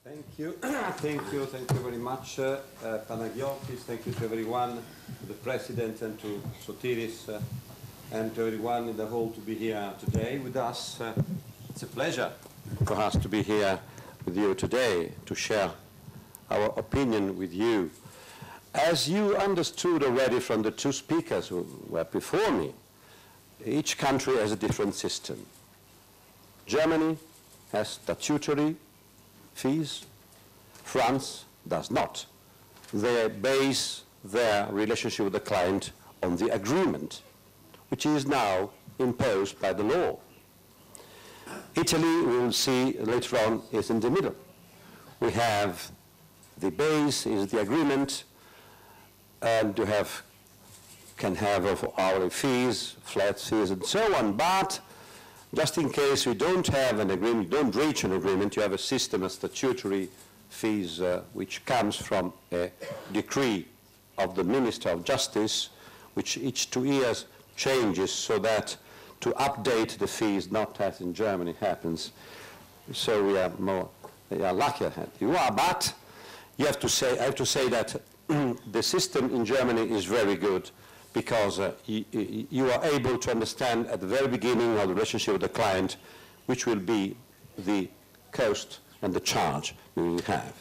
Thank you. Thank you very much, Panagiotis. Thank you to everyone, to the President and to Sotiris, and to everyone in the hall to be here today with us. It's a pleasure for us to be here with you today to share our opinion with you. As you understood already from the two speakers who were before me, each country has a different system. Germany has statutory fees. France does not. They base their relationship with the client on the agreement, which is now imposed by the law. Italy, we will see later on, is in the middle. We have the base is the agreement, and you can have hourly fees, flat fees, and so on. But just in case we don't have an agreement, don't reach an agreement, you have a system of statutory fees which comes from a decree of the Minister of Justice, which each 2 years changes so that to update the fees, not as in Germany happens. So we are luckier than you are, but I have to say that the system in Germany is very good, because you are able to understand at the very beginning of the relationship with the client which will be the cost and the charge you will have.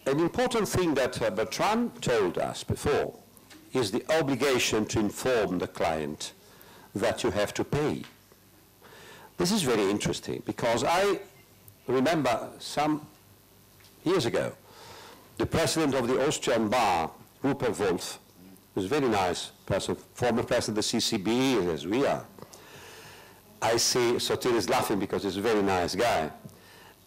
An important thing that Bertrand told us before is the obligation to inform the client that you have to pay. This is very interesting, because I remember some years ago, the president of the Austrian bar, Rupert Wolf, who's a very nice person, former president of the CCBE, as we are. I see Sotiris laughing because he's a very nice guy.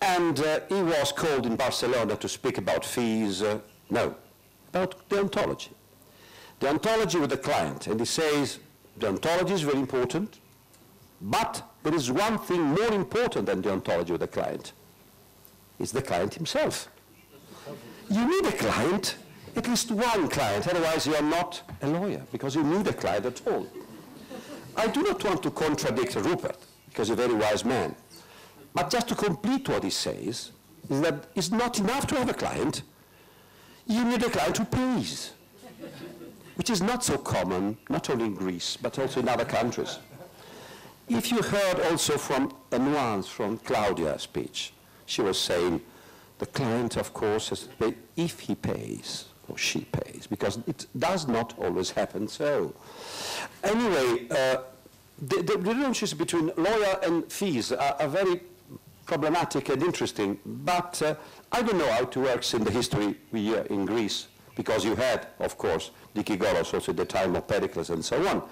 And he was called in Barcelona to speak about fees, about deontology. Deontology with the client. And he says, deontology is very important, but there is one thing more important than deontology with the client. It's the client himself. You need a client, at least one client, otherwise you are not a lawyer, because you need a client at all. I do not want to contradict Rupert, because he's a very wise man, but just to complete what he says, is that it's not enough to have a client, you need a client who pays, which is not so common, not only in Greece, but also in other countries. If you heard also from a nuance from Claudia's speech, she was saying, the client, of course, has to pay if he pays, or she pays, because it does not always happen so. Anyway, the relationship between lawyer and fees are very problematic and interesting, but I don't know how it works in the history here in Greece, because you had, of course, Δικηγόρος also at the time of Pericles and so on.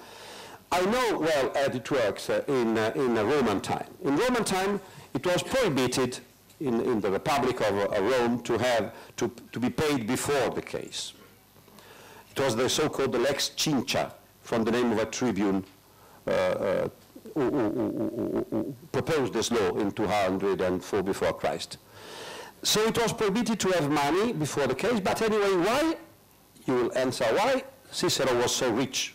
I know well how it works in Roman time. In Roman time, it was prohibited in the Republic of Rome to be paid before the case. It was the so-called lex cincia, from the name of a tribune who proposed this law in 204 before Christ. So it was prohibited to have money before the case, but anyway, why? You will answer why. Cicero was so rich.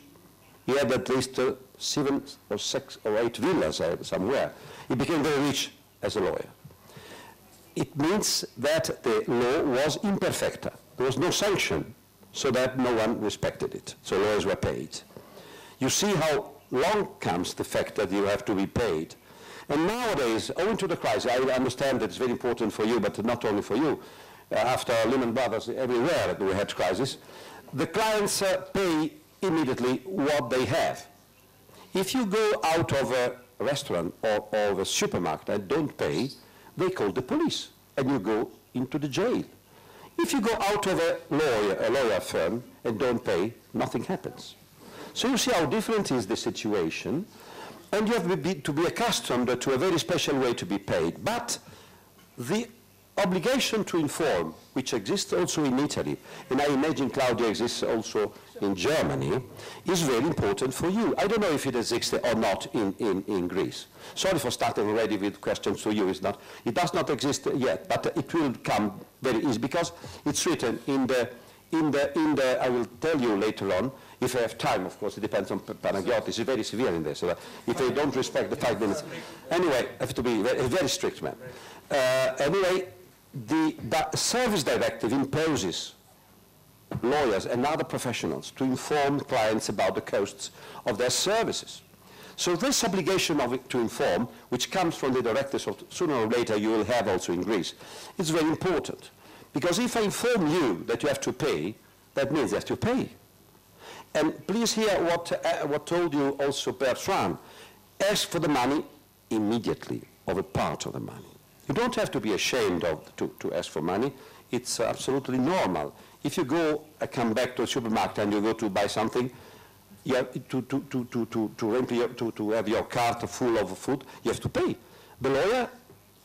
He had at least 7 or 6 or 8 villas somewhere. He became very rich as a lawyer. It means that the law was imperfecta. There was no sanction, so that no one respected it. So lawyers were paid. You see how long comes the fact that you have to be paid. And nowadays, owing to the crisis, I understand that it's very important for you, but not only for you. After Lehman Brothers, everywhere we had crisis, the clients pay immediately what they have. If you go out of a restaurant or of a supermarket and don't pay, they call the police, and you go into the jail. If you go out of a lawyer firm and don't pay, nothing happens. So you see how different is the situation, and you have to be accustomed to a very special way to be paid. But the obligation to inform, which exists also in Italy, and I imagine, Claudia, exists also in Germany, is very important for you. I don't know if it exists or not in Greece. Sorry for starting already with questions to you. It does not exist yet, but it will come very easy, because it's written in the, I will tell you later on, if I have time, of course, it depends on Panagiotis. He's very severe in this. So that if they don't respect the 5 minutes, anyway, I have to be a very strict man. Anyway, the service directive imposes lawyers and other professionals to inform clients about the costs of their services. So this obligation to inform, which comes from the directive, so sooner or later you will have also in Greece, is very important. Because if I inform you that you have to pay, that means you have to pay. And please hear what told you also Bertrand. Ask for the money immediately, or a part of the money. You don't have to be ashamed to ask for money. It's absolutely normal. If you go, come back to a supermarket and you go to buy something, you have to have your cart full of food, you have to pay. The lawyer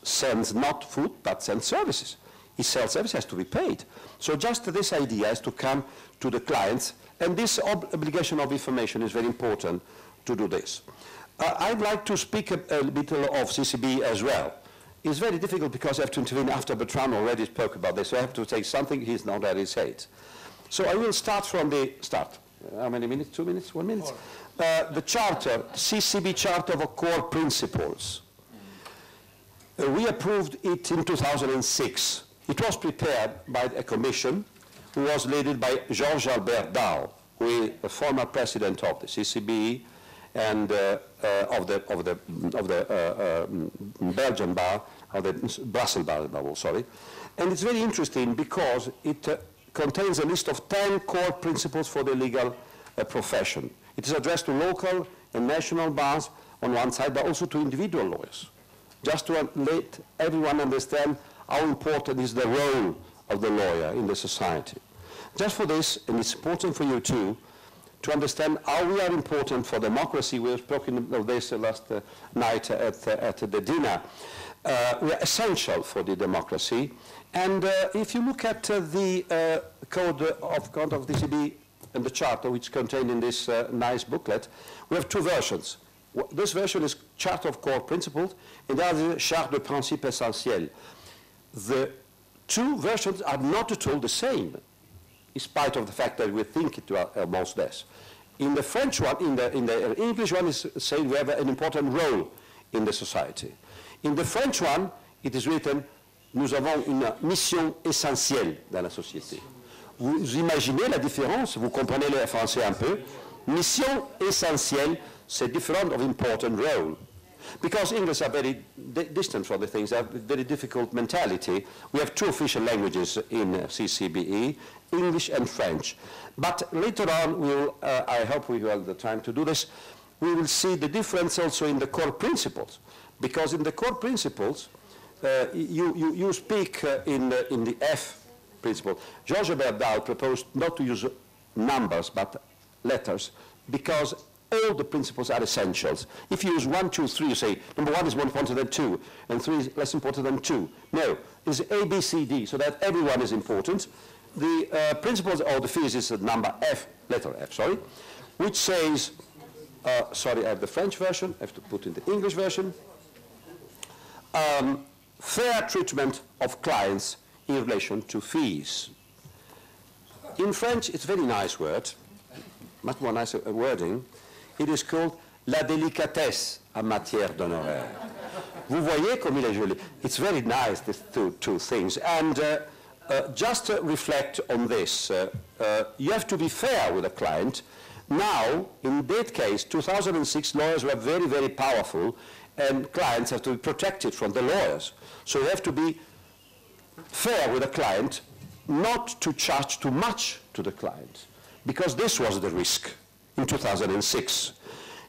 sends not food, but sends services. He sells services, has to be paid. So just this idea has to come to the clients, and this obligation of information is very important to do this. I'd like to speak a bit of CCBE as well. It's very difficult because I have to intervene after Bertrand already spoke about this, so I have to take something he's not already said. So I will start from the start. How many minutes? 2 minutes? 1 minute? The charter, CCBE Charter of Core Principles. We approved it in 2006. It was prepared by a commission who was led by Georges-Albert Dahl, who is the former president of the CCBE and of the Belgian bar, of the Brussels bar, sorry. And it's very interesting because it contains a list of 10 core principles for the legal profession. It is addressed to local and national bars on one side, but also to individual lawyers, just to let everyone understand how important is the role of the lawyer in the society. Just for this, and it's important for you too, to understand how we are important for democracy. We have spoken of this last night at the dinner. We are essential for the democracy. And if you look at the code of conduct of the CCBE and the charter, which is contained in this nice booklet, we have two versions. This version is Charter of Core Principles, and the other is Charte de Principes Essentiels. The two versions are not at all the same, in spite of the fact that we think it almost less. In the French one, in the English one is saying we have an important role in the society. In the French one, it is written, nous avons une mission essentielle dans la société. Vous imaginez la différence? Vous comprenez le français un peu? Mission essentielle, c'est different of important role. Because English are very distant from the things, they have a very difficult mentality. We have two official languages in CCBE, English and French. But later on, we'll, I hope we will have the time to do this, we will see the difference also in the core principles. Because in the core principles, you speak in the F principle. Georges-Albert Dahl proposed not to use numbers, but letters, because all the principles are essentials. If you use 1, 2, 3, you say, number 1 is more important than 2, and 3 is less important than 2. No, it's A, B, C, D, so that everyone is important. The principles, or the fees is the number F, letter F, sorry, which says, sorry, I have the French version, I have to put in the English version. Fair treatment of clients in relation to fees. In French, it's a very nice word, much more nice wording. It is called la délicatesse en matière d'honoraires. Vous voyez comme il est joli. It's very nice, these two things. And just to reflect on this, you have to be fair with a client. Now, in that case, 2006 lawyers were very, very powerful, and clients have to be protected from the lawyers. So you have to be fair with a client, not to charge too much to the client, because this was the risk in 2006.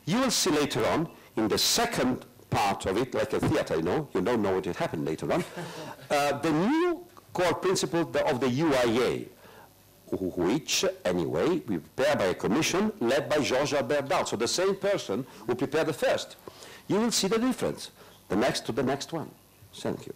You will see later on, in the second part of it, like a theater, you don't know what will happen later on, the new core principle of the UIA, which, anyway, we prepared by a commission led by Georges-Albert Dahl. So the same person who prepared the first. You will see the difference, the next to the next one. Thank you.